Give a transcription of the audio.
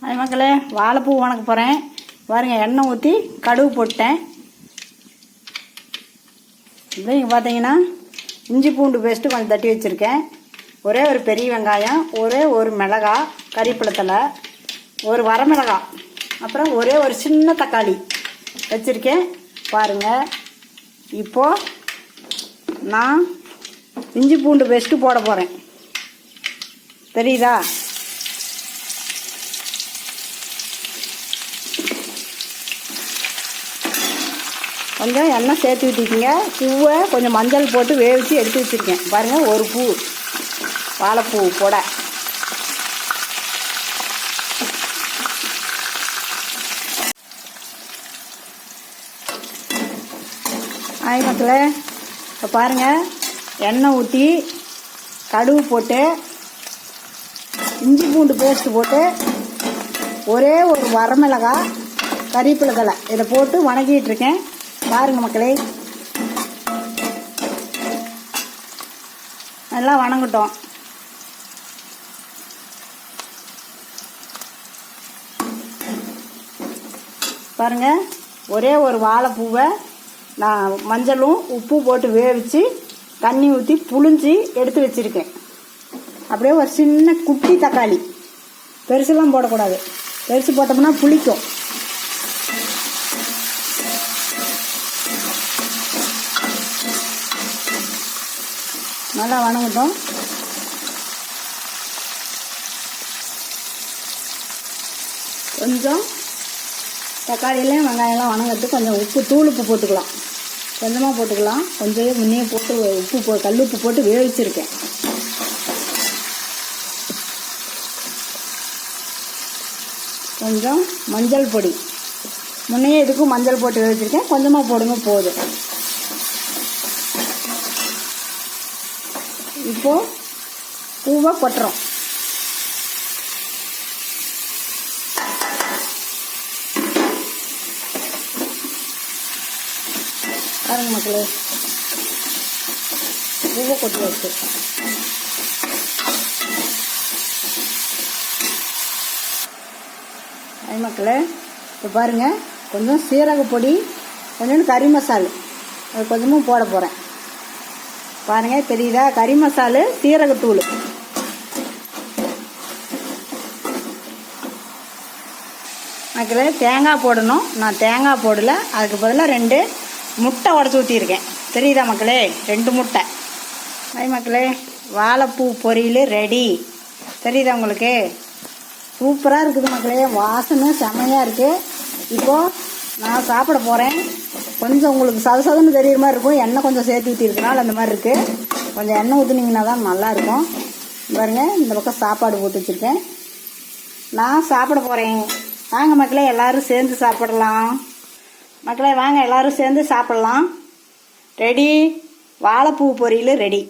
அது மக்களே, வாழைப்பூ வணக்க போகிறேன். பாருங்க, எண்ணெய் ஊற்றி கடுகு போட்டேன். இப்போ இங்கே பார்த்தீங்கன்னா இஞ்சி பூண்டு பேஸ்ட்டு கொஞ்சம் தட்டி வச்சுருக்கேன். ஒரே ஒரு பெரிய வெங்காயம், ஒரே ஒரு மிளகாய், கறிப்பழத்தில் ஒரு வரமிளகாய், அப்புறம் ஒரே ஒரு சின்ன தக்காளி வச்சுருக்கேன். பாருங்கள், இப்போது நான் இஞ்சி பூண்டு பேஸ்ட்டு போட போகிறேன். தெரியுதா? கொஞ்சம் எண்ணெய் சேர்த்து விட்டுக்கிங்க. பூவை கொஞ்சம் மஞ்சள் போட்டு வேவிச்சு எடுத்து வச்சுருக்கேன். பாருங்கள், ஒரு பூ வாழைப்பூ போட. ஆய் மக்களே, இப்போ பாருங்கள், எண்ணெய் ஊற்றி கடுகு போட்டு இஞ்சி பூண்டு பேஸ்ட்டு போட்டு ஒரே ஒரு வரமிளகாய், கறிவேப்பிலை தழை இதை போட்டு வணக்கிட்டு இருக்கேன். பாருங்க மக்களே, நல்லா வணங்கட்டும். பாருங்க, ஒரே ஒரு வாழைப்பூவை நான் மஞ்சளும் உப்பு போட்டு வேவிச்சு தண்ணி ஊற்றி புழிஞ்சி எடுத்து வச்சுருக்கேன். அப்படியே ஒரு சின்ன குட்டி தக்காளி, பெருசுலாம் போடக்கூடாது, பெருசு போட்டோம்னா புளிக்கும். நல்லா வணங்கட்டும். கொஞ்சம் தக்காளியிலையும் வெங்காயம்லாம் வணங்கிறதுக்கு கொஞ்சம் உப்பு, தூள் உப்பு போட்டுக்கலாம். கொஞ்சமாக போட்டுக்கலாம். கொஞ்சம் முன்னே போட்டு உப்பு கல் உப்பு போட்டு வேவிச்சிருக்கேன். கொஞ்சம் மஞ்சள் பொடி, முன்னையே இதுக்கும் மஞ்சள் போட்டு வேவிச்சிருக்கேன். கொஞ்சமாக போடுங்க, போதும். இப்போது பூவை கொட்டுறோம். பாருங்க மக்களே, பூவை கொட்டி வச்சு அது மக்களே. இப்போ பாருங்கள், கொஞ்சம் சீரக பொடி, கொஞ்சம் கறி மசாலு அது கொஞ்சமும் போட போகிறேன். பாருங்கள், தெரியுதா? கறி மசாலு, சீரகத்தூள். மக்களே, தேங்காய் போடணும். நான் தேங்காய் போடலை, அதுக்கு பதிலாக 2 முட்டை உடச்சி ஊற்றியிருக்கேன். தெரியுதா மக்களே? 2 முட்டை. மக்களே, வாழைப்பூ பொரியல் ரெடி. தெரியுதா உங்களுக்கு? சூப்பராக இருக்குது மக்களே, வாசனை செமையாக இருக்குது. இப்போது நான் சாப்பிட போகிறேன். கொஞ்சம் உங்களுக்கு சதுசதுன்னு தெரியுற மாதிரி இருக்கும், எண்ணெய் கொஞ்சம் சேர்த்து ஊற்றிருக்கனால அந்த மாதிரி இருக்குது. கொஞ்சம் எண்ணெய் ஊற்றுனீங்கன்னா தான் நல்லாயிருக்கும். பாருங்க, இந்த பக்கம் சாப்பாடு போட்டு வச்சுருக்கேன். நான் சாப்பிட போகிறேன். வாங்க மக்களே, எல்லோரும் சேர்ந்து சாப்பிடலாம். மக்களே வாங்க, எல்லோரும் சேர்ந்து சாப்பிட்லாம். ரெடி, வாழைப்பூ பொரியல் ரெடி.